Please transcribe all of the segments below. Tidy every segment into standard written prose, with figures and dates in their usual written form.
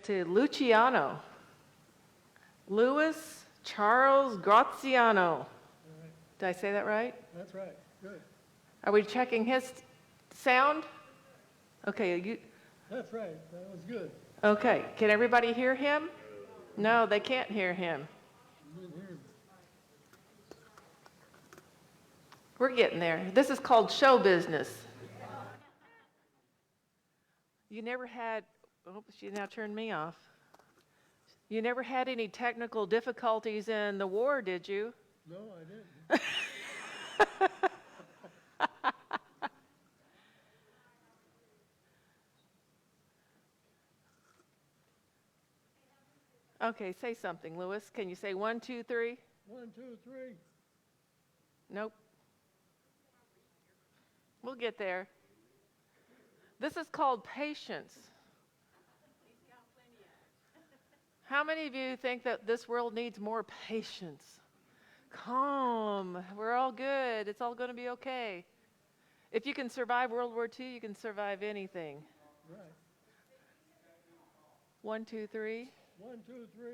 To Luciano. Louis Charles Graziano. Did I say that right? That's right. Good. Are we checking his sound? Okay, That's right. That was good. okay. Can everybody hear him? No, they can't hear him. You didn't hear me. We're getting there. This is called show business. You never had, oh, she now turned me off. You never had any technical difficulties in the war, did you? No, I didn't. Okay, say something, Louis. Can you say 1, 2, 3? 1, 2, 3. Nope. We'll get there. This is called patience. How many of you think that this world needs more patience? Calm. We're all good. It's all going to be okay. If you can survive World War II, you can survive anything. Right. 1, 2, 3. 1, 2, 3.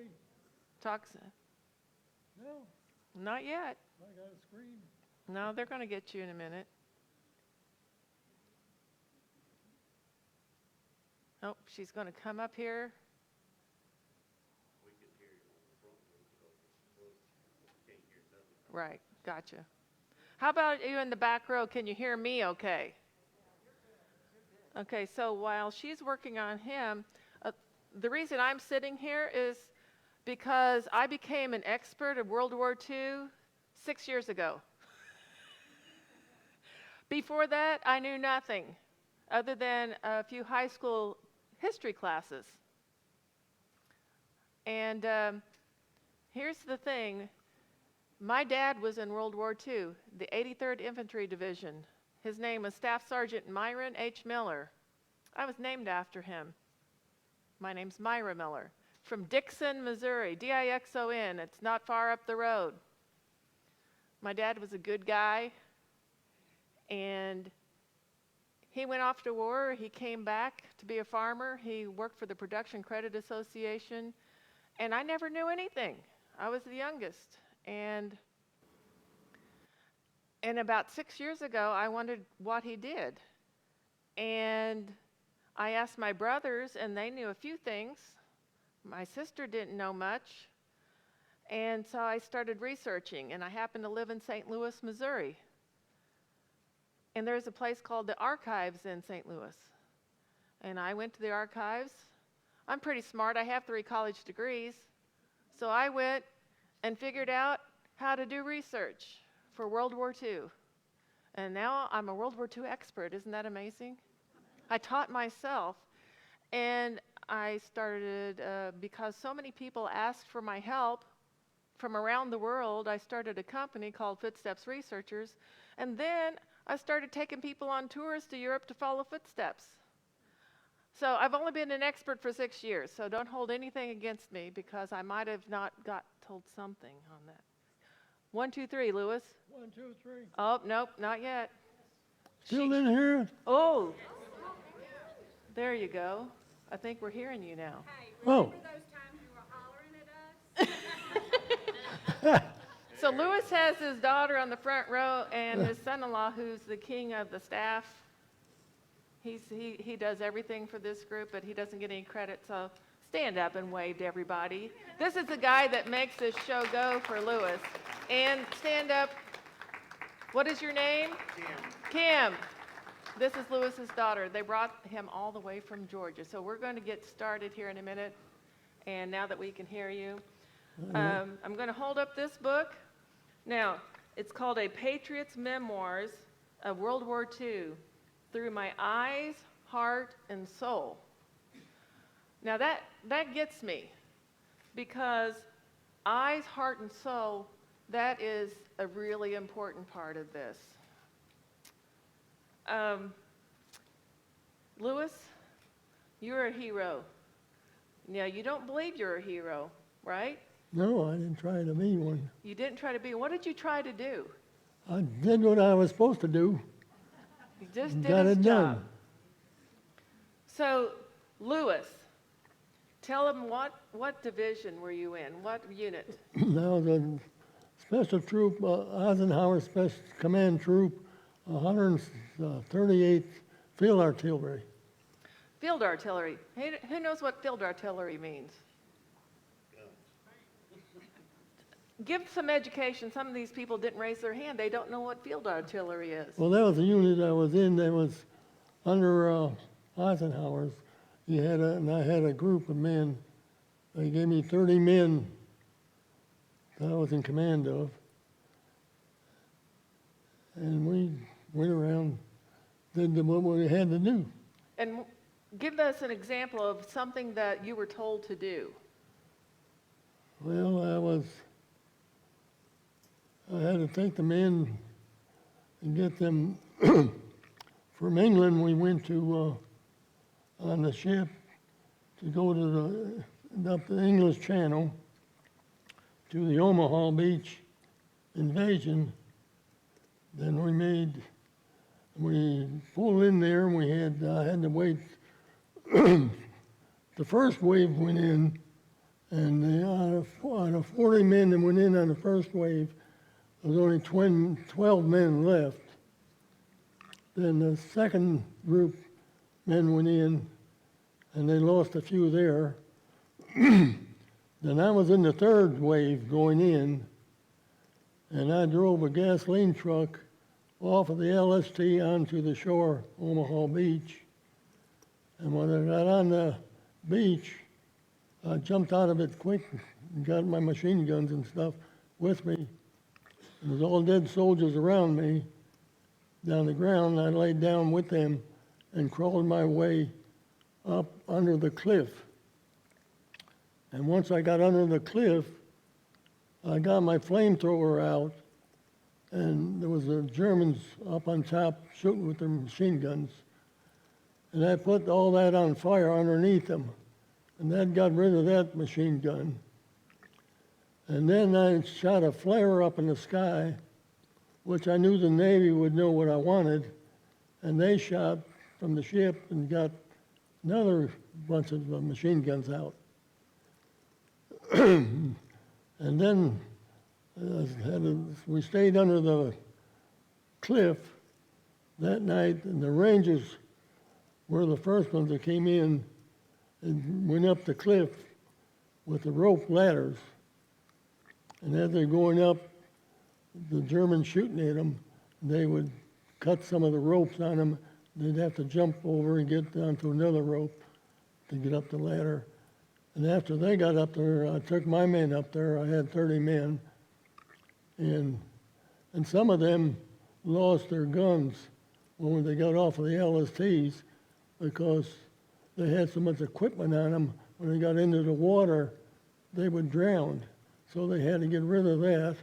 Talk. No, Not yet. I got to scream. No, they're going to get you in a minute. Oh, she's going to come up here. Right, gotcha. How about you in the back row? Can you hear me okay? Okay, so while she's working on him, the reason I'm sitting here is because I became an expert of World War II 6 years ago. Before that, I knew nothing other than a few high school history classes. And here's the thing. My dad was in World War II, the 83rd Infantry Division. His name was Staff Sergeant Myra H. Miller. I was named after him. My name's Myra Miller. From Dixon, Missouri, Dixon. It's not far up the road. My dad was a good guy, and he went off to war. He came back to be a farmer. He worked for the Production Credit Association, and I never knew anything. I was the youngest. And about 6 years ago, I wondered what he did. And I asked my brothers, and they knew a few things. My sister didn't know much. And so I started researching, and I happened to live in St. Louis, Missouri. And there's a place called the Archives in St. Louis. And I went to the archives. I'm pretty smart. I have 3 college degrees. So I went and figured out how to do research for World War II. And now I'm a World War II expert. Isn't that amazing? I taught myself, and I started, because so many people asked for my help from around the world, I started a company called Footsteps Researchers, and then I started taking people on tours to Europe to follow footsteps. So I've only been an expert for 6 years, so don't hold anything against me because I might have not got told something on that. 1, 2, 3, Louis. 1, 2, 3. Oh, nope, not yet. Still didn't hear it? Oh, there you go. I think we're hearing you now. Hey, remember Oh. those times you were hollering at us? So Louis has his daughter on the front row and his son-in-law, who's the king of the staff. He does everything for this group, but he doesn't get any credit, so stand up and wave to everybody. This is the guy that makes this show go for Louis. And stand up. What is your name? Kim. This is Louis's daughter. They brought him all the way from Georgia. So we're going to get started here in a minute. And now that we can hear you, I'm going to hold up this book. Now, it's called A Patriot's Memoirs of World War II Through My Eyes, Heart, and Soul. Now that gets me, because eyes, heart, and soul, that is a really important part of this. Louis, you're a hero. Now, you don't believe you're a hero, right? No, I didn't try to be one. You didn't try to be. What did you try to do? I did what I was supposed to do. You just and did got his it job. done. So, Louis, Tell them what division were you in? What unit? That was a special troop, Eisenhower Special Command Troop, 138th Field Artillery. Field artillery. Hey, who knows what field artillery means? Give some education. Some of these people didn't raise their hand. They don't know what field artillery is. Well, that was the unit I was in. That was under Eisenhower's. And I had a group of men. They gave me 30 men that I was in command of. And we went around, did what we had to do. And give us an example of something that you were told to do. Well, I had to take the men and get them from England. We went to on the ship to go to up the English Channel to the Omaha Beach invasion. Then we pulled in there, and I had to wait. The first wave went in, and out of 40 men that went in on the first wave, there was only 12 men left. Then the second group men went in, and they lost a few there. Then I was in the third wave going in, and I drove a gasoline truck off of the LST onto the shore, Omaha Beach. And when I got on the beach, I jumped out of it quick and got my machine guns and stuff with me. There was all dead soldiers around me down the ground. I laid down with them and crawled my way up under the cliff. And once I got under the cliff, I got my flamethrower out, and there was the Germans up on top shooting with their machine guns. And I put all that on fire underneath them, and that got rid of that machine gun. And then I shot a flare up in the sky, which I knew the Navy would know what I wanted, and they shot from the ship and got another bunch of machine guns out. And then we stayed under the cliff that night, and the Rangers were the first ones that came in and went up the cliff with the rope ladders. And as they're going up, the Germans shooting at them, they would cut some of the ropes on them. They'd have to jump over and get down to another rope to get up the ladder. And after they got up there, I took my men up there. I had 30 men. And some of them lost their guns when they got off of the LSTs because they had so much equipment on them. When they got into the water, they would drown. So they had to get rid of that.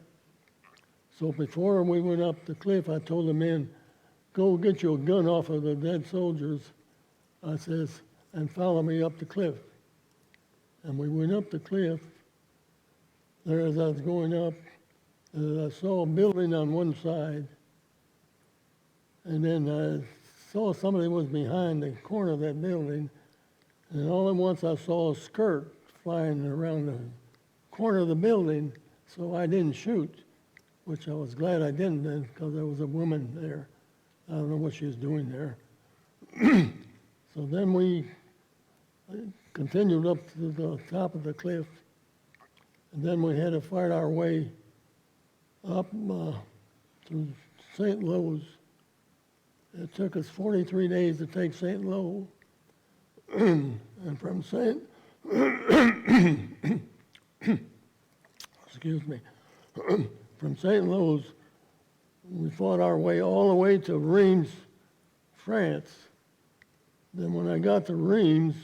So before we went up the cliff, I told the men, go get your gun off of the dead soldiers, I says, and follow me up the cliff. And we went up the cliff. There as I was going up, I saw a building on one side. And then I saw somebody was behind the corner of that building. And all at once I saw a skirt flying around the corner of the building, so I didn't shoot, which I was glad I didn't then because there was a woman there. I don't know what she was doing there. So then we continued up to the top of the cliff, and then we had to fight our way up to St. Louis. It took us 43 days to take St. Louis, and from St. excuse me, from St. Louis, we fought our way all the way to Reims, France. Then when I got to Reims,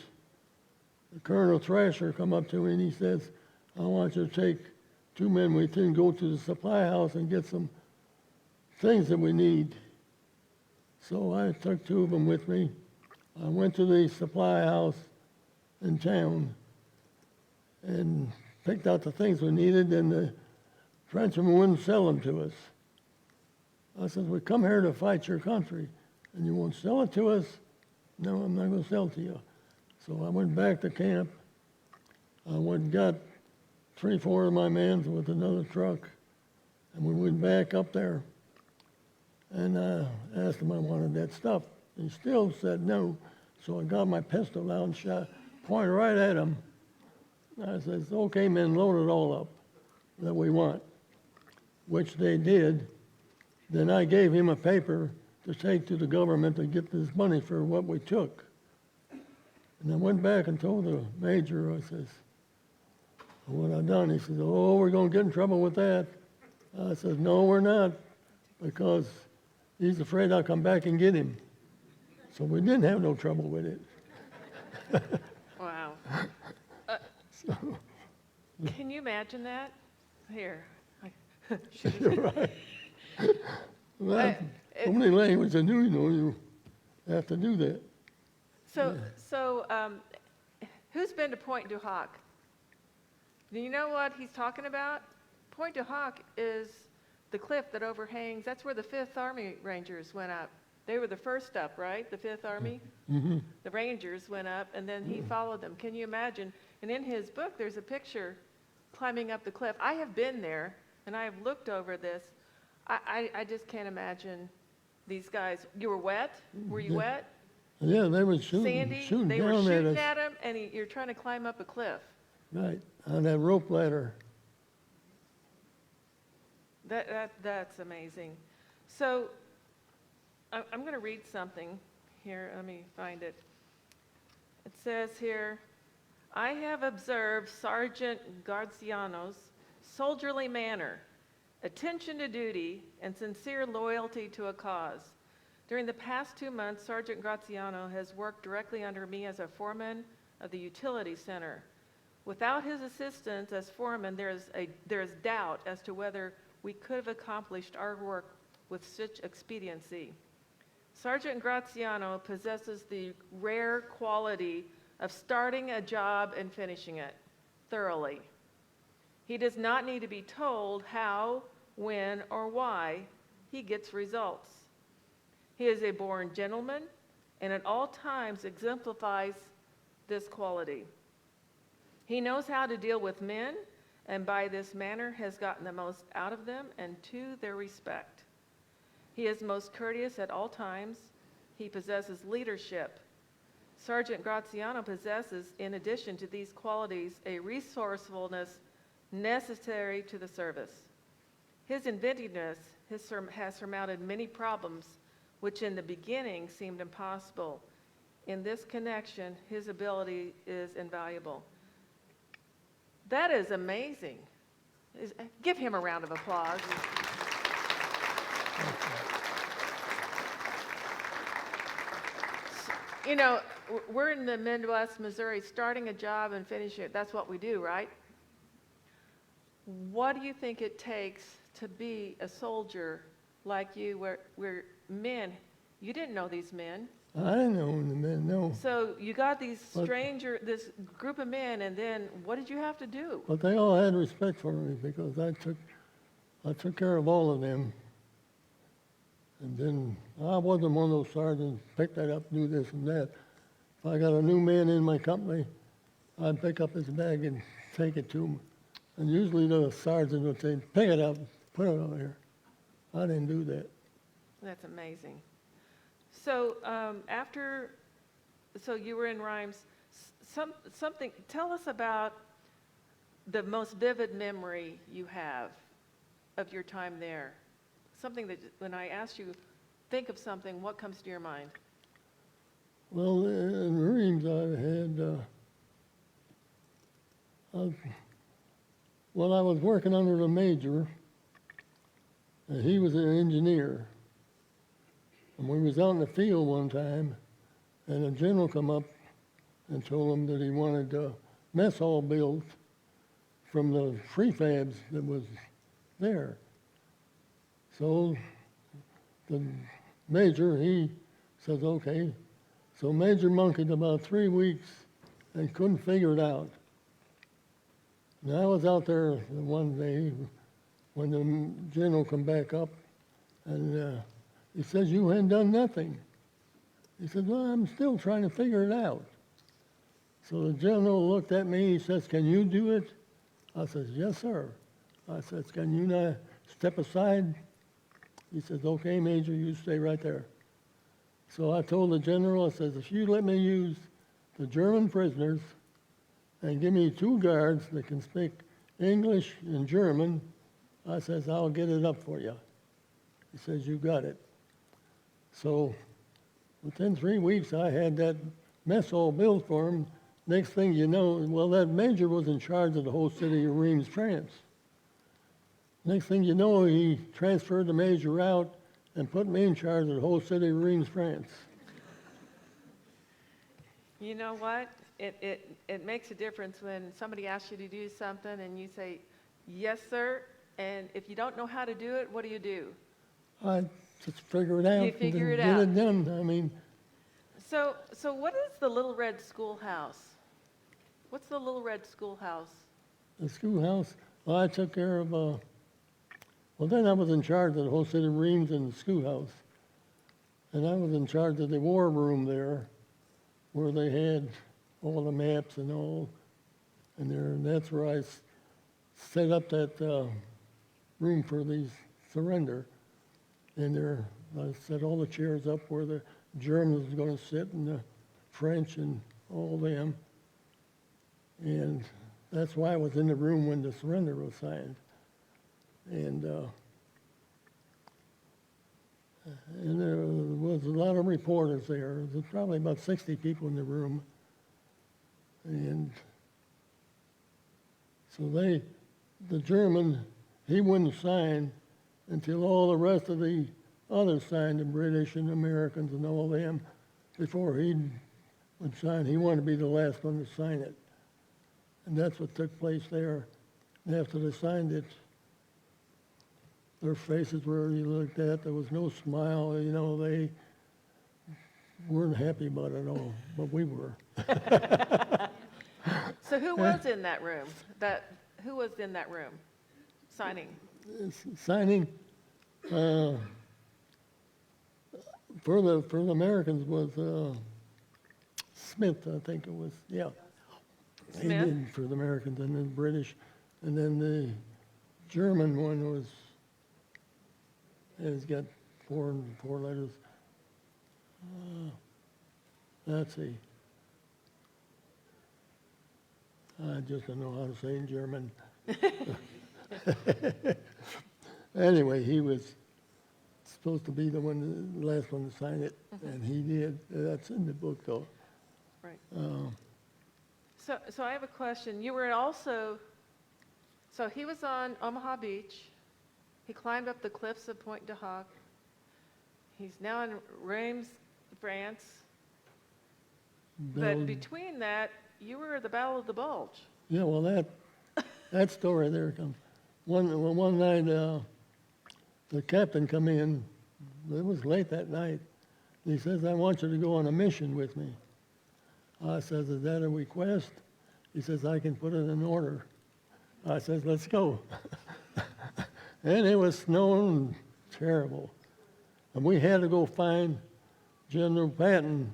Colonel Thrasher come up to me and he says, I want you to take 2 men with you and go to the supply house and get some things that we need. So I took 2 of them with me. I went to the supply house in town and picked out the things we needed, and the Frenchmen wouldn't sell them to us. I said, we come here to fight your country, and you won't sell it to us? No, I'm not going to sell it to you. So I went back to camp, I went and got 3, 4 of my men with another truck, and we went back up there. And I asked him I wanted that stuff. He still said no, so I got my pistol out and pointed right at him. I says, okay, men, load it all up that we want, which they did. Then I gave him a paper to take to the government to get this money for what we took. And I went back and told the major, I says, what I done. He says, oh, we're going to get in trouble with that. I said, no, we're not, because he's afraid I'll come back and get him. So we didn't have no trouble with it. Wow. So, Can you imagine that? Here. you're right. Well, I- so many languages I knew, you have to do that. So, who's been to Point du Hoc? Do you know what he's talking about? Point du Hoc is the cliff that overhangs. That's where the 5th Army Rangers went up. They were the first up, right? The 5th Army? Mm-hmm. The Rangers went up, and then he followed them. Can you imagine? And in his book, there's a picture climbing up the cliff. I have been there, and I have looked over this. I just can't imagine these guys. You were wet? Were you Yeah. wet? Yeah, they were shooting Sandy? They were down at shooting us. at him, and you're trying to climb up a cliff. Right, on that rope ladder. That's amazing. So I'm going to read something here. Let me find it. It says here, I have observed Sergeant Graziano's soldierly manner, attention to duty, and sincere loyalty to a cause. During the past 2 months, Sergeant Graziano has worked directly under me as a foreman of the utility center. Without his assistance as foreman, there is doubt as to whether we could have accomplished our work with such expediency. Sergeant Graziano possesses the rare quality of starting a job and finishing it thoroughly. He does not need to be told how, when, or why he gets results. He is a born gentleman and at all times exemplifies this quality. He knows how to deal with men, and by this manner has gotten the most out of them and to their respect. He is most courteous at all times. He possesses leadership. Sergeant Graziano possesses, in addition to these qualities, a resourcefulness necessary to the service. His inventiveness has surmounted many problems which in the beginning seemed impossible. In this connection, his ability is invaluable. That is amazing. Give him a round of applause. You know, we're in the Midwest, Missouri, starting a job and finishing it. That's what we do, right? What do you think it takes to be a soldier like you, where men, you didn't know these men. I didn't know the men, no. So you got these But- this group of men, and then what did you have to do? But they all had respect for me because I took care of all of them. And then I wasn't one of those sergeants, pick that up, do this and that. If I got a new man in my company, I'd pick up his bag and take it to him. And usually the sergeant would say, pick it up, put it over here. I didn't do that. That's amazing. So so you were in Rhymes. Something. Tell us about the most vivid memory you have of your time there. Something that, when I asked you, think of something, what comes to your mind? Well, in Marines, I was working under the major, and he was an engineer. And we was out in the field one time, and a general come up and told him that he wanted a mess hall built from the prefabs that was there. So the major, he says, okay. So Major monkeyed about 3 weeks and couldn't figure it out. And I was out there one day when the general come back up, and he says, you hadn't done nothing. He said, well, I'm still trying to figure it out. So the general looked at me, he says, "Can you do it?" I says, "Yes, sir." I says, "Can you not step aside?" He says, "Okay, Major, you stay right there." So I told the general, I says, "If you let me use the German prisoners and give me 2 guards that can speak English and German," I says, "I'll get it up for you." He says, "You got it." So within 3 weeks, I had that mess hall built for him. Next thing you know, well, that major was in charge of the whole city of Reims, France. Next thing you know, he transferred the major out and put me in charge of the whole city of Reims, France. You know what? It makes a difference when somebody asks you to do something and you say, "Yes, sir," and if you don't know how to do it, what do? I just figure it out You figure and it get out. it done. I mean, So what is the Little Red Schoolhouse? What's the Little Red Schoolhouse? the schoolhouse, well, I took care of, well, then I was in charge of the whole city of Reims and the schoolhouse. And I was in charge of the war room there, where they had all the maps and all. And there, that's where I set up that room for the surrender. And there, I set all the chairs up where the Germans was going to sit and the French and all them. And that's why I was in the room when the surrender was signed. And there was a lot of reporters there. There was probably about 60 people in the room. And so the German, he wouldn't sign until all the rest of the others signed, the British and Americans and all them, before he would sign. He wanted to be the last one to sign it. And that's what took place there. And after they signed it, their faces were, you looked at, there was no smile, you know, they weren't happy about it at all, but we were. So who was in that room? Who was in that room signing? Signing for the Americans was Smith, I think it was, yeah. He Smith? did for the Americans, and then British, and then the German one was, it's got four letters. Let's see. I just don't know how to say in German. Anyway, he was supposed to be the last one to sign it, and he did. That's in the book, though. Right. So I have a question. You were also, so he was on Omaha Beach. He climbed up the cliffs of Pointe du Hoc. He's now in Reims, France. But between that, you were at the Battle of the Bulge. Yeah, well, that story there comes. One night, the captain come in. It was late that night. He says, "I want you to go on a mission with me." I says, "Is that a request?" He says, "I can put it in order." I says, "Let's go." And it was snowing terrible. And we had to go find General Patton.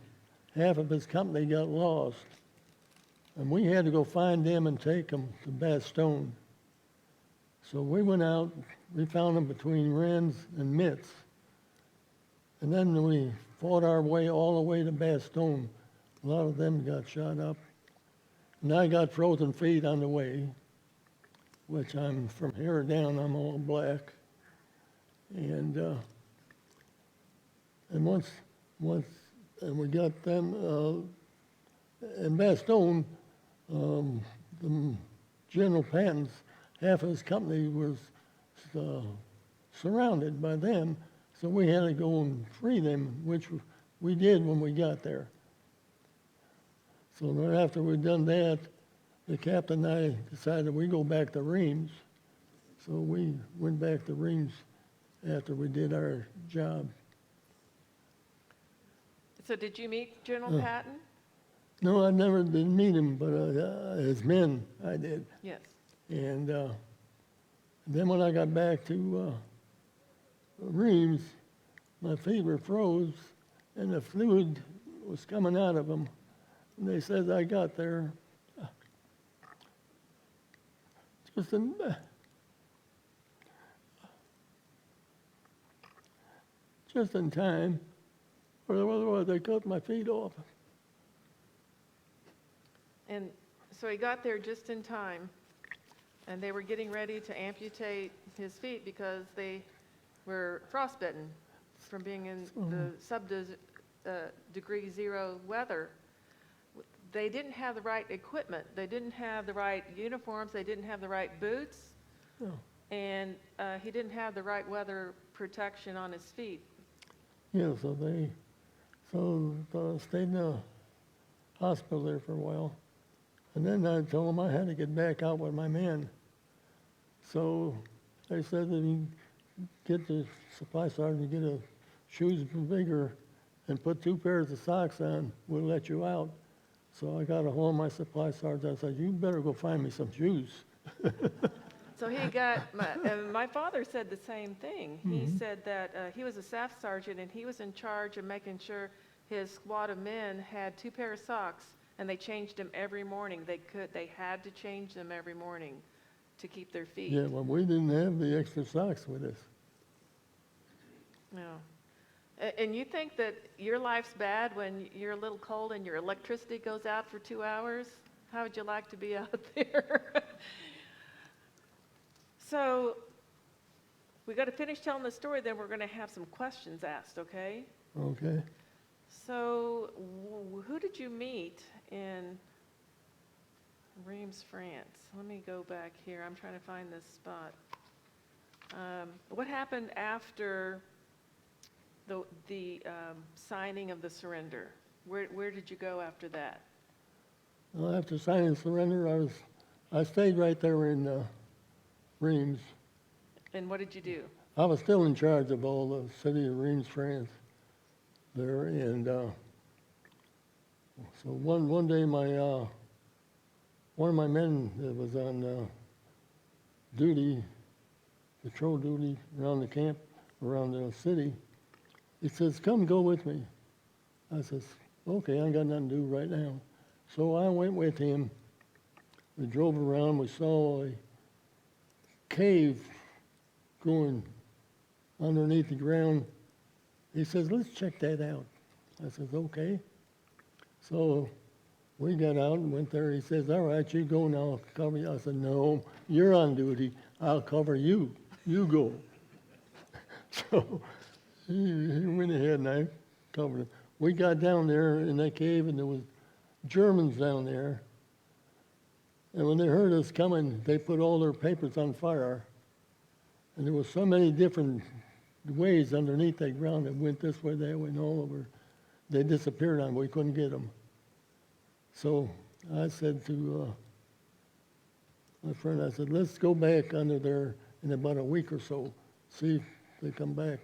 Half of his company got lost. And we had to go find them and take them to Bastogne. So we went out, we found them between Rennes and Metz. And then we fought our way all the way to Bastogne. A lot of them got shot up. And I got frozen feet on the way, which I'm from here down, I'm all black. And once we got them in Bastogne, the General Patton's, half of his company was surrounded by them, so we had to go and free them, which we did when we got there. So right after we'd done that, the captain and I decided we go back to Reims. So we went back to Reims after we did our job. So did you meet General Patton? No, I never did meet him, but his men I did. Yes. And then when I got back to Reims, my feet were froze and the fluid was coming out of them And they said I got there just in, just in time, or otherwise they cut my feet off. And so he got there just in time, and they were getting ready to amputate his feet because they were frostbitten from being in the sub-degree zero weather. They didn't have the right equipment. They didn't have the right uniforms. They didn't have the right boots. Oh. And he didn't have the right weather protection on his feet. Yeah, so they stayed in the hospital there for a while. And then I told them I had to get back out with my men. So they said that you get the supply sergeant to get a shoes bigger and put 2 pairs of socks on, we'll let you out. So I got a hold of my supply sergeant. I said, you better go find me some shoes. So he got, my father said the same thing. He said that he was a staff sergeant and he was in charge of making sure his squad of men had 2 pair of socks, and they changed them every morning. They had to change them every morning to keep their feet. Yeah, well, we didn't have the extra socks with us. No. And you think that your life's bad when you're a little cold and your electricity goes out for 2 hours? How would you like to be out there? So we got to finish telling the story, then we're going to have some questions asked, okay? Okay. So who did you meet in Reims, France? Let me go back here. I'm trying to find this spot. What happened after the signing of the surrender? Where did you go after that? Well, after signing surrender, I stayed right there in Reims. And what did you do? I was still in charge of all the city of Reims, France there, and so one day one of my men that was on duty, patrol duty around the camp, around the city, he says, come go with me. I says, okay, I ain't got nothing to do right now. So I went with him. We drove around, we saw a cave going underneath the ground. He says, let's check that out. I says, okay. So we got out and went there. He says, all right, you go now, I'll cover you. I said, no, you're on duty. I'll cover you. You go. So he went ahead and I covered him. We got down there in that cave and there was Germans down there. And when they heard us coming, they put all their papers on fire. And there was so many different ways underneath that ground that went this way, that way, and all over. They disappeared on, we couldn't get them. So I said to my friend, I said, let's go back under there in about a week or so, see if they come back.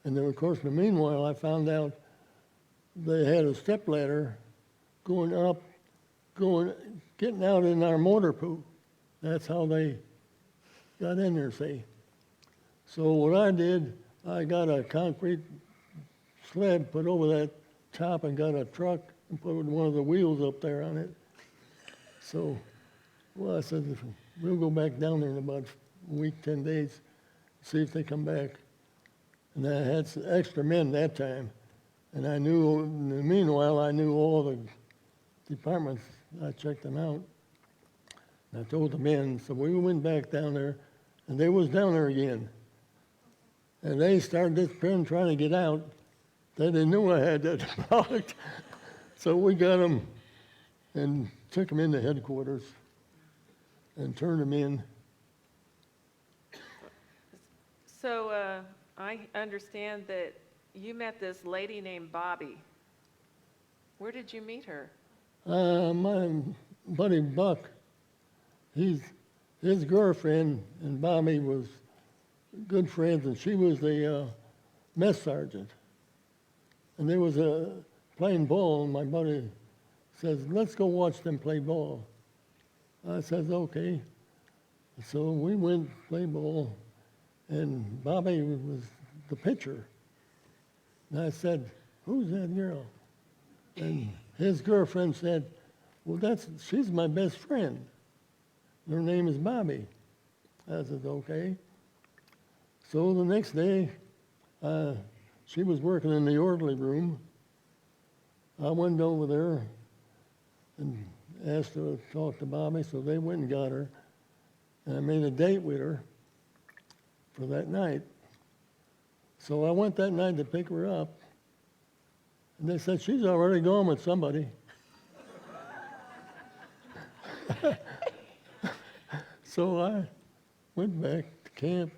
And then, of course, in the meanwhile, I found out they had a stepladder going up, getting out in our motor pool. That's how they got in there, see. So what I did, I got a concrete slab put over that top and got a truck and put one of the wheels up there on it. So, well, I said, we'll go back down there in about a week, 10 days, see if they come back. And I had some extra men that time. And I knew, in the meanwhile, I knew all the departments. I checked them out. And I told the men, so we went back down there, and they was down there again. And they started disappearing, trying to get out. They didn't know I had that product. So we got them and took them into headquarters and turned them in. So I understand that you met this lady named Bobby. Where did you meet her? My buddy Buck, his girlfriend and Bobby was good friends, and she was the mess sergeant. And there was playing ball, and my buddy says, let's go watch them play ball. I says, okay. So we went to play ball, and Bobby was the pitcher. And I said, who's that girl? And his girlfriend said, well, she's my best friend. Her name is Bobby. I said, okay. So the next day, she was working in the orderly room. I went over there and asked her to talk to Bobby, so they went and got her. And I made a date with her for that night. So I went that night to pick her up, and they said, she's already gone with somebody. So I went back to camp,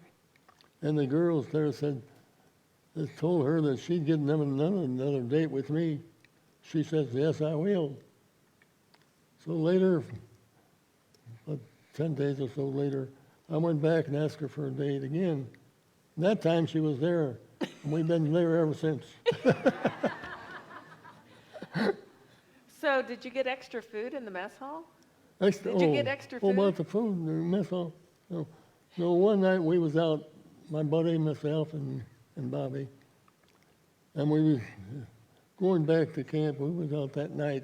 and the girls there they told her that she'd get another date with me. She says, yes, I will. So later, about 10 days or so later, I went back and asked her for a date again. And that time she was there, and we've been there ever since. So did you get extra food in the mess hall? Extra, Did you get extra food? about the food in the mess hall? No, one night we was out, my buddy, myself, and Bobby, and we was going back to camp. We was out that night,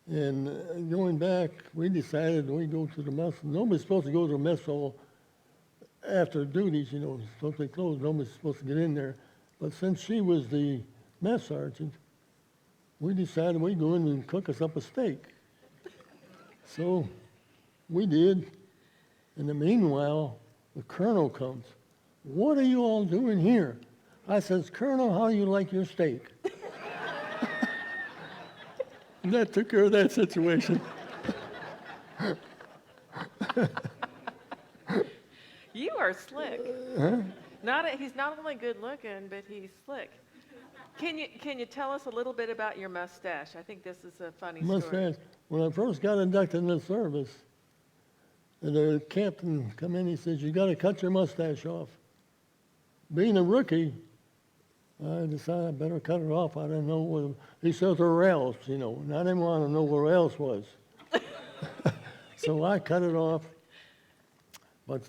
and going back, we decided we'd go to the mess. Nobody's supposed to go to the mess hall after duties, you know, it's supposed to be closed. Nobody's supposed to get in there. But since she was the mess sergeant, we decided we'd go in and cook us up a steak. So we did. In the meanwhile, the colonel comes. What are you all doing here? I says, Colonel, how do you like your steak? And that took care of that situation. You are slick. He's not only good looking, but he's slick. Can you tell us a little bit about your mustache? I think this is a funny story. Mustache. When I first got inducted in the service, the captain come in, he says, you got to cut your mustache off. Being a rookie, I decided I better cut it off. I didn't know where, he says, or else, you know, and I didn't want to know where else was. So I cut it off. But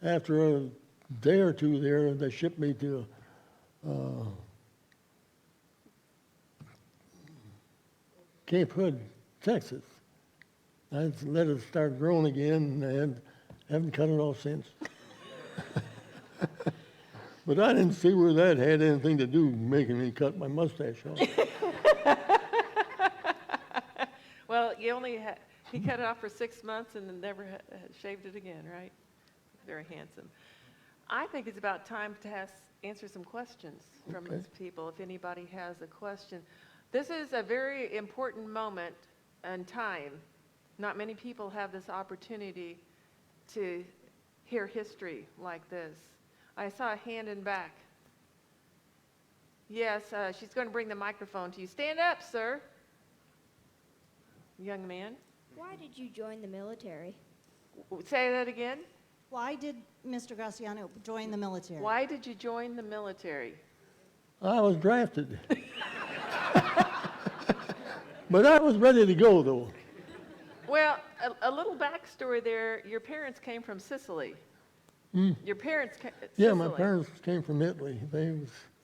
after a day or two there, they shipped me to Cape Hood, Texas. I let it start growing again, and I haven't cut it off since. But I didn't see where that had anything to do with making me cut my mustache off. Well, he cut it off for 6 months and then never shaved it again, right? Very handsome. I think it's about time to answer some questions from Okay. these people, if anybody has a question. This is a very important moment and time. Not many people have this opportunity to hear history like this. I saw a hand in back. Yes, she's going to bring the microphone to you. Stand up, sir. Young man. Why did you join the military? Say that again. Why did Mr. Graziano join the military? Why did you join the military? I was drafted. But I was ready to go, though. Well, a little backstory there. Your parents came from Sicily. Your parents came Yeah, Sicily. my parents came from Italy.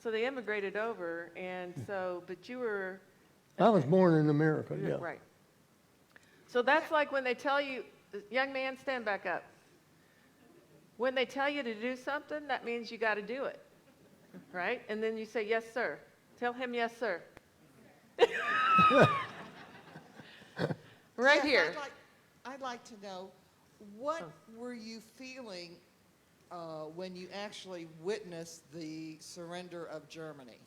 So they immigrated over, and so, but you were... I was born in America, yeah. Right. So that's like when they tell you, young man, stand back up. When they tell you to do something, that means you got to do it, right? And then you say, yes, sir. Tell him, yes, sir. Right Yes, here. I'd like to know, what were you feeling when you actually witnessed the surrender of Germany?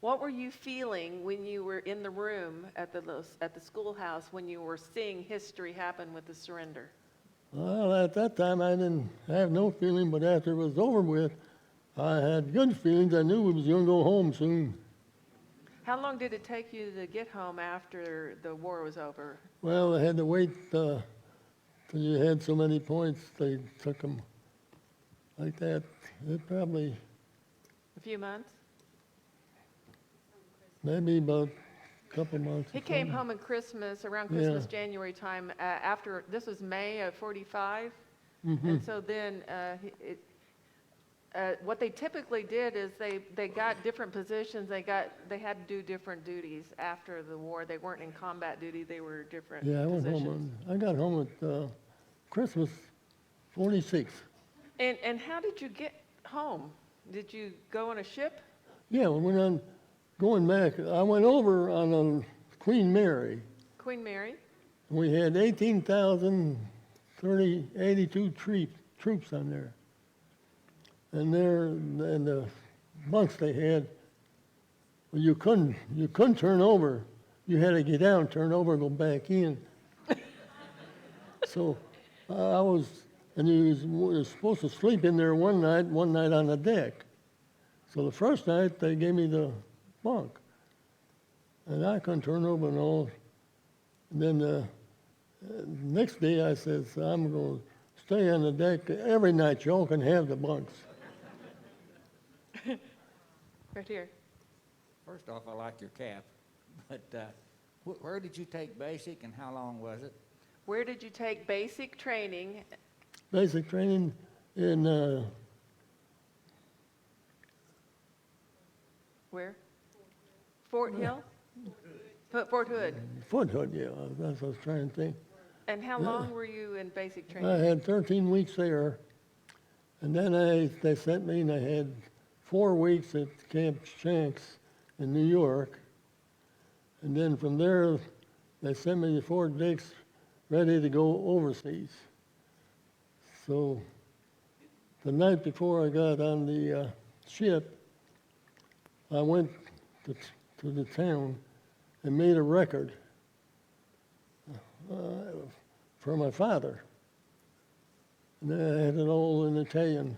What were you feeling when you were in the room at the schoolhouse when you were seeing history happen with the surrender? Well, at that time, I didn't have no feeling, but after it was over with, I had good feelings. I knew we was going to go home soon. How long did it take you to get home after the war was over? Well, I had to wait till you had so many points. They took them like that. It probably A few months? maybe about a couple months. He or came something. home in Christmas, around Yeah. Christmas, January time, after, this was May of 45. And so then what they typically did is they got different positions. They had to do different duties after the war. They weren't in combat duty. They were different Yeah, I went positions. home I got home at Christmas 46. And how did you get home? Did you go on a ship? Yeah, when I'm going back, I went over on a Queen Mary. Queen Mary? We had 82 troops on there. And the bunks they had, well, you couldn't turn over. You had to get down, turn over, and go back in. So I was, and you was supposed to sleep in there one night on the deck. So the first night they gave me the bunk, and I couldn't turn over and all. And then the next day I said, I'm going to stay on the deck every night. Y'all can have the bunks. Right here. First off, I like your cap, but where did you take basic and how long was it? Where did you take basic training? Basic training in Where? Fort Hill? Fort Hood. Fort Hood, yeah, that's what I was trying to think. And how long were you in basic I training? had 13 weeks there, and then they sent me, and I had 4 weeks at Camp Shanks in New York, and then from there they sent me to Fort Dix, ready to go overseas. So the night before I got on the ship, I went to the town and made a record for my father. And I had it all in Italian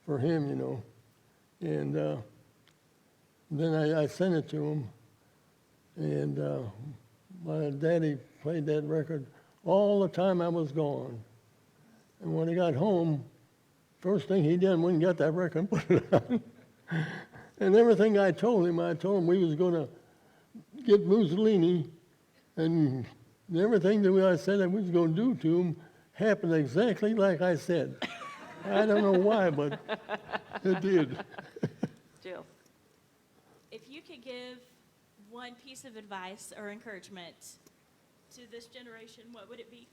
for him, you know. And then I sent it to him, and my daddy played that record all the time I was gone. And when he got home, first thing he did, went and got that record and put it on. And everything I told him we was going to get Mussolini, and everything that I said I was going to do to him happened exactly like I said. I don't know why, but it did. Jill. If you could give one piece of advice or encouragement to this generation, what would it be?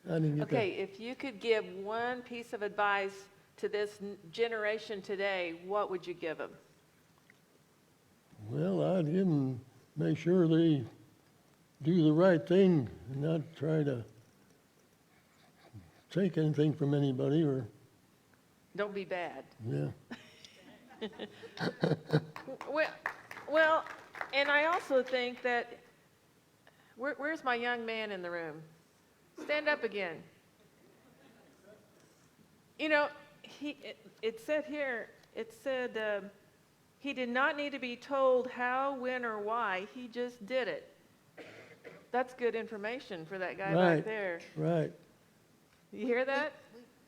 I didn't get Okay, if you could give one piece of advice to this generation today, what would you give them? that. Well, I'd give them, make sure they do the right thing and not try to take anything from anybody or, Don't be bad. yeah. Well, and I also think that, where's my young man in the room? Stand up again. You know, it said here, he did not need to be told how, when, or why. He just did it. That's good information for that guy Right. back there. Right. You hear that?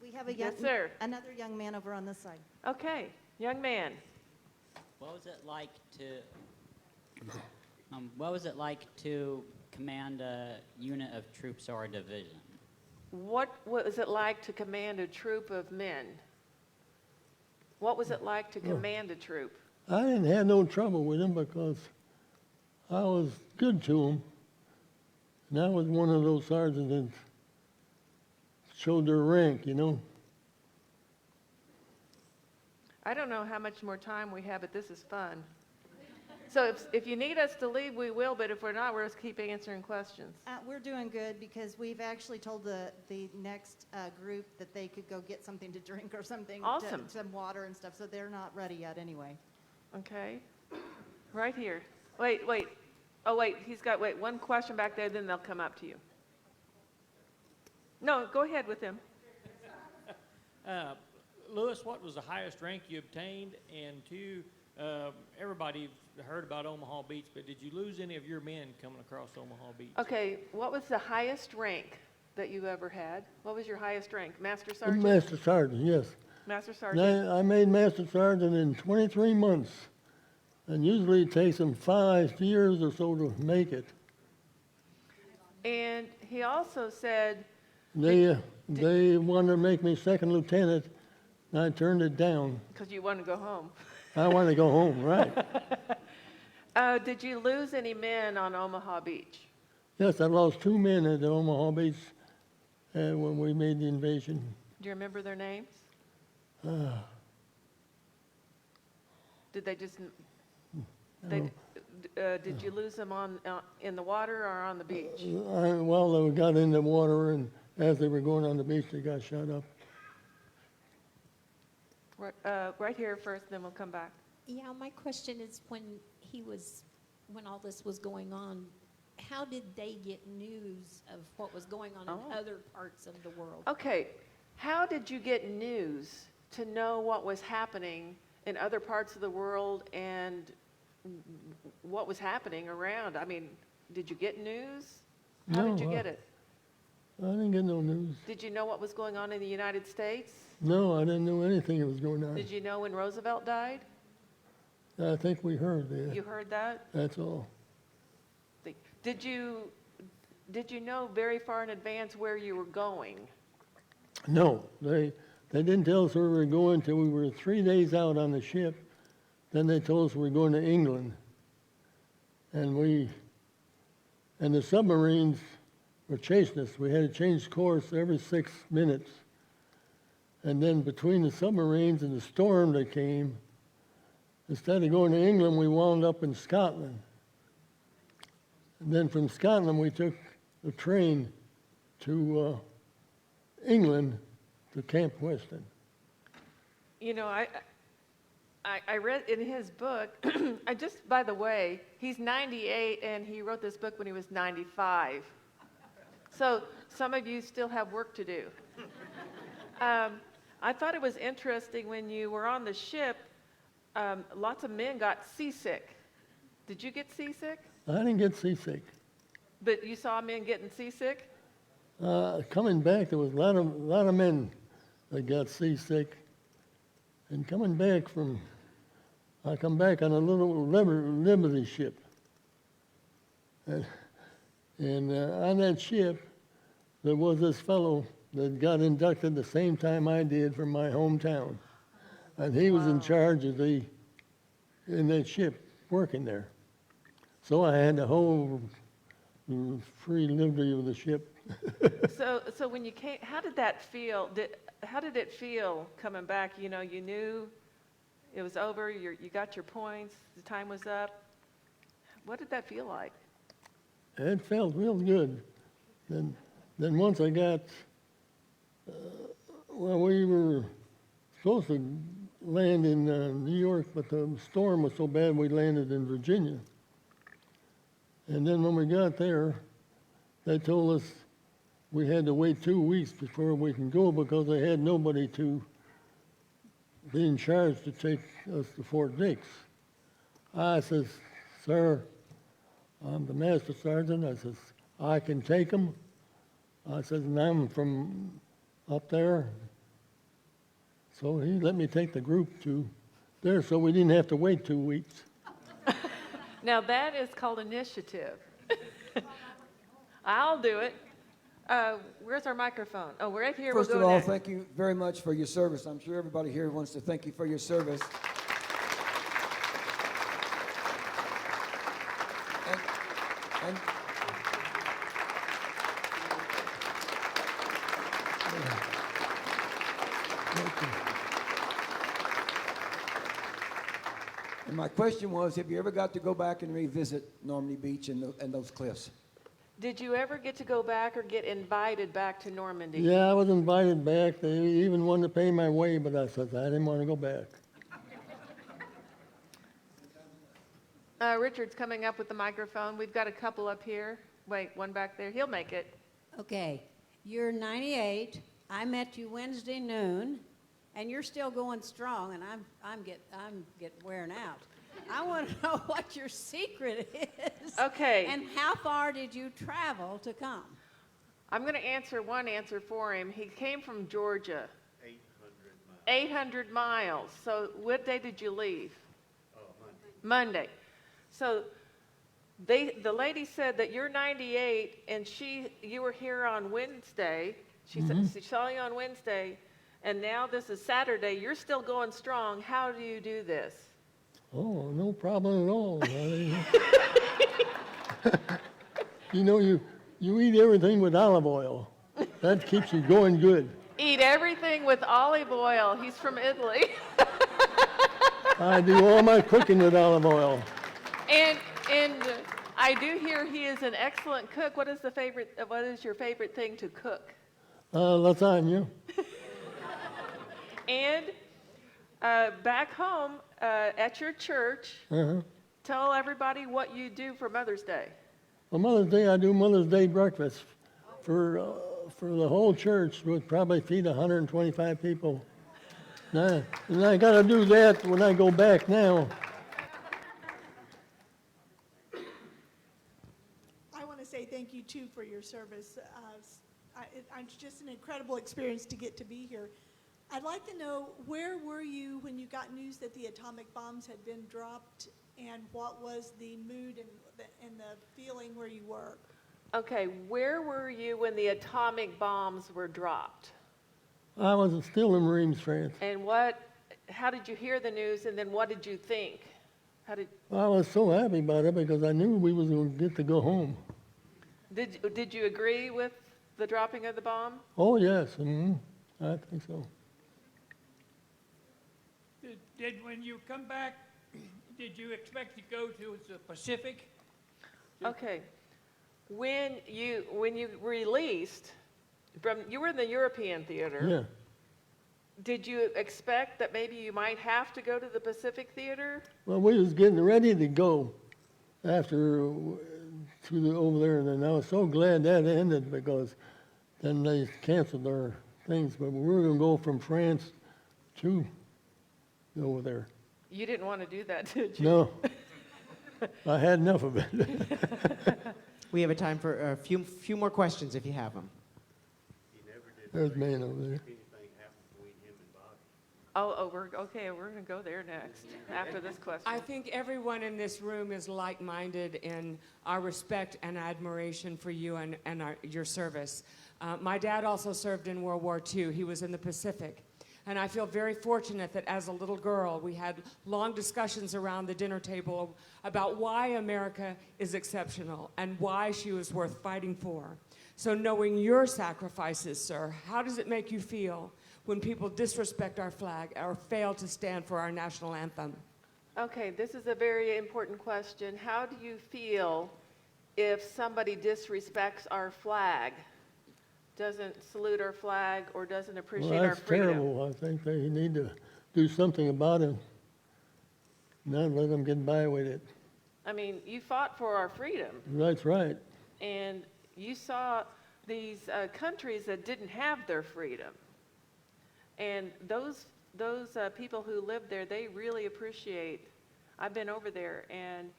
We have a Yes, sir. another young man over on this side. Okay, young man. What was it like to command a unit of troops or a division? What was it like to command a troop of men? What was it like to command a troop? I didn't have no trouble with him because I was good to him. And I was one of those sergeants that showed their rank, you know. I don't know how much more time we have, but this is fun. So if you need us to leave, we will, but if we're not, we'll just keep answering questions. We're doing good because we've actually told the next group that they could go get something to drink or something. Awesome. Some water and stuff, so they're not ready yet anyway. Okay, right here. Wait. Oh, wait, one question back there, then they'll come up to you. No, go ahead with him. Lewis, what was the highest rank you obtained? And two, everybody heard about Omaha Beach, but did you lose any of your men coming across Omaha Beach? Okay, what was the highest rank that you ever had? What was your highest rank? Master Sergeant? Master Sergeant, yes. Master And Sergeant? I made Master Sergeant in 23 months. And usually it takes them 5 years or so to make it. And he also said, They wanted to make me second lieutenant, and I turned it down. Because you want to go home. I wanted to go home, right? Did you lose any men on Omaha Beach? Yes, I lost 2 men at the Omaha Beach when we made the invasion. Do you remember their names? Ah, Did they just, they, did you lose them in the water or on the beach? well, they got in the water, and as they were going on the beach, they got shot up. Right here first, then we'll come back. Yeah, my question is when all this was going on, how did they get news of what was going on in other parts of the world? Okay, how did you get news to know what was happening in other parts of the world and what was happening around? I mean, did you get news? How did you get it? I didn't get no news. Did you know what was going on in the United States? No, I didn't know anything that was going on. Did you know when Roosevelt died? I think we heard that. You heard that? That's all. Did you know very far in advance where you were going? No, they didn't tell us where we were going till we were 3 days out on the ship. Then they told us we were going to England. And the submarines were chasing us. We had to change course every 6 minutes. And then between the submarines and the storm that came, instead of going to England, we wound up in Scotland. And then from Scotland, we took the train to England to Camp Weston. You know, I read in his book, by the way, he's 98 and he wrote this book when he was 95. So some of you still have work to do. I thought it was interesting when you were on the ship, lots of men got seasick. Did you get seasick? I didn't get seasick. But you saw men getting seasick? Coming back, there was a lot of men that got seasick. And coming back I come back on a little Liberty ship. And on that ship, there was this fellow that got inducted the same time I did from my hometown. And he was in charge in that ship, working there. So I had the whole free liberty of the ship. So when you came, how did that feel? How did it feel coming back? You know, you knew it was over, you got your points, the time was up. What did that feel like? It felt real good. Then once I got, we were supposed to land in New York, but the storm was so bad we landed in Virginia. And then when we got there, they told us we had to wait 2 weeks before we can go because they had nobody to be in charge to take us to Fort Dix. I says, sir, I'm the master sergeant. I says, I can take them. I says, and I'm from up there. So he let me take the group to there so we didn't have to wait 2 weeks. Now that is called initiative. I'll do it. Where's our microphone? Oh, we're right here. First we'll of go all, next. thank you very much for your service. I'm sure everybody here wants to thank you for your service. And And my question was, have you ever got to go back and revisit Normandy Beach and those cliffs? Did you ever get to go back or get invited back to Normandy? Yeah, I was invited back. They even wanted to pay my way, but I said I didn't want to go back. Richard's coming up with the microphone. We've got a couple up here. Wait, one back there. He'll make it. Okay, you're 98. I met you Wednesday noon, and you're still going strong, and I'm getting wearing out. I want to know what your secret is. Okay. And how far did you travel to come? I'm going to answer one answer for him. He came from Georgia. 800 miles. So what day did you leave? Monday. So the lady said that you're 98 and you were here on Wednesday. She said she saw you on Wednesday, and now this is Saturday. You're still going strong. How do you do this? Oh, no problem at all. You know, you eat everything with olive oil. That keeps you going good. Eat everything with olive oil. He's from Italy. I do all my cooking with olive oil. And I do hear he is an excellent cook. What is your favorite thing to cook? Lasagna. And back home at your church, Uh-huh. tell everybody what you do for Mother's Day. On Mother's Day, I do Mother's Day breakfast for the whole church, which probably feed 125 people. Now, and I got to do that when I go back now. I want to say thank you, too, for your service. It's just an incredible experience to get to be here. I'd like to know, where were you when you got news that the atomic bombs had been dropped, and what was the mood and the feeling where you were? Okay, where were you when the atomic bombs were dropped? I was still in Marines, France. And how did you hear the news, and then what did you think? I was so happy about it because I knew we was going to get to go home. Did you agree with the dropping of the bomb? Oh, yes. I think so. When you come back, did you expect to go to the Pacific? Okay. When you released you were in the European theater. Yeah. Did you expect that maybe you might have to go to the Pacific theater? Well, we was getting ready to go after over there, and then I was so glad that ended because then they canceled our things. But we were going to go from France to over there. You didn't want to do that, did you? No. I had enough of it. We have a time for a few more questions if you have them. There's man over there. We're going to go there next after this question. I think everyone in this room is like-minded in our respect and admiration for you and your service. My dad also served in World War II. He was in the Pacific. And I feel very fortunate that as a little girl, we had long discussions around the dinner table about why America is exceptional and why she was worth fighting for. So knowing your sacrifices, sir, how does it make you feel when people disrespect our flag or fail to stand for our national anthem? Okay, this is a very important question. How do you feel if somebody disrespects our flag, doesn't salute our flag, or doesn't appreciate Well, our that's freedom? terrible. I think they need to do something about it, not let them get by with it. I mean, you fought for our freedom, That's right. and you saw these countries that didn't have their freedom. And those people who live there, they really appreciate. I've been over there, and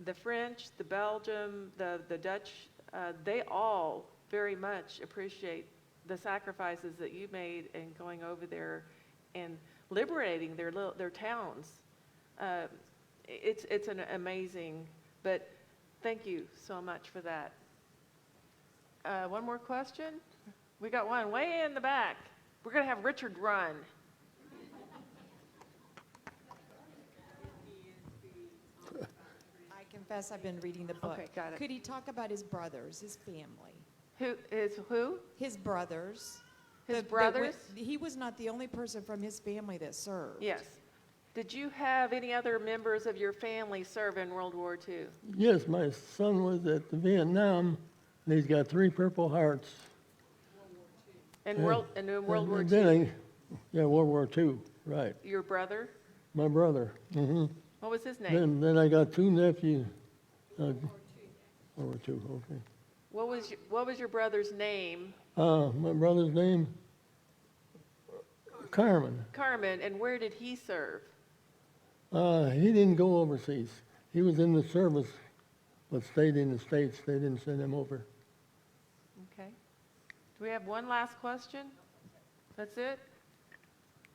the French, the Belgium, the Dutch, they all very much appreciate the sacrifices that you made in going over there and liberating their towns. It's an amazing, but thank you so much for that. One more question? We got one way in the back. We're going to have Richard run. I confess I've been reading the book. Okay, got it. Could he talk about his brothers, his family? Who? His brothers. His brothers? He was not the only person from his family that served. Yes. Did you have any other members of your family serve in World War II? Yes, my son was at the Vietnam, and he's got 3 Purple Hearts. In World War And II? then World War II, right. Your brother? My brother. Mm-hmm. What was his name? Then I got 2 nephews. World War II, okay. What was your brother's name? My brother's name, Carmen. Carmen, and where did he serve? He didn't go overseas. He was in the service, but stayed in the States. They didn't send him over. Okay. Do we have one last question? That's it?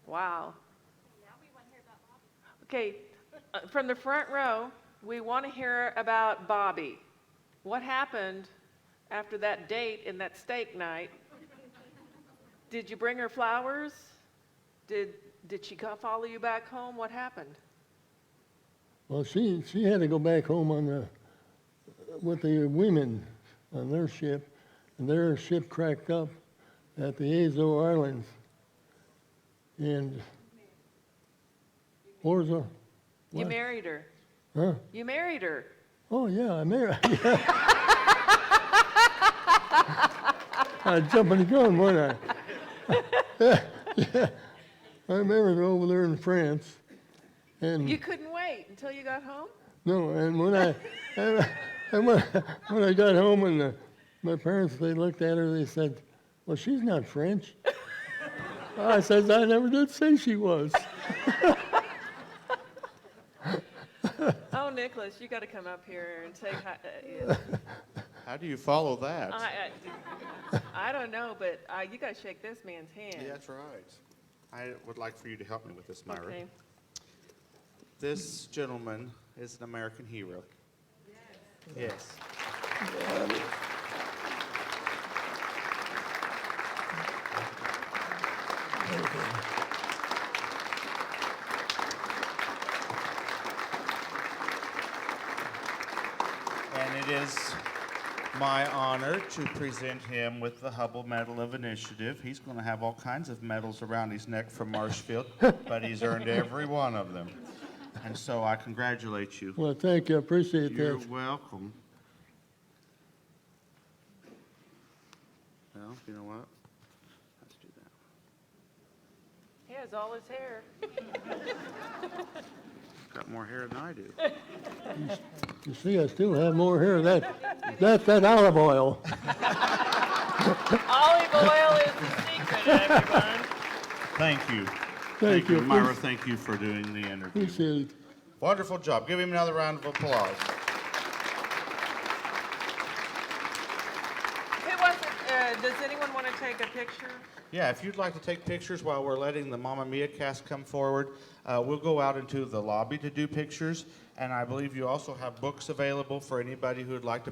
Wow. Okay, from the front row, we want to hear about Bobby. What happened after that date and that steak night? Did you bring her flowers? Did she follow you back home? What happened? Well, she had to go back home with the women on their ship, and their ship cracked up at the Azores Islands. And what was the? You married her. Huh? You married her. Oh yeah, I married. I was jumping the gun, wasn't I? Yeah. I married her over there in France, and You couldn't wait until you got home? no, and when I got home and my parents, they looked at her, they said, "Well, she's not French." I said, "I never did say she was." Oh, Nicholas, you got to come up here and say hi. Yeah. How do you follow that? I don't know, but you got to shake this man's hand. Yeah, that's right. I would like for you to help me with this, Myra. Okay. This gentleman is an American hero. Yes. And it is my honor to present him with the Hubble Medal of Initiative. He's going to have all kinds of medals around his neck from Marshfield, but he's earned every one of them. And so I congratulate you. Well, thank you. I appreciate You're that. welcome. Well, you know what? Let's do that. He has all his hair. Got more hair than I do. You see, I still have more hair. That's that olive oil. Olive oil is the secret, everyone. Thank you. Thank you. Myra, thank you for doing the interview. Appreciate it. Wonderful job. Give him another round of applause. Does anyone want to take a picture? Yeah, if you'd like to take pictures while we're letting the Mamma Mia cast come forward, we'll go out into the lobby to do pictures. And I believe you also have books available for anybody who would like to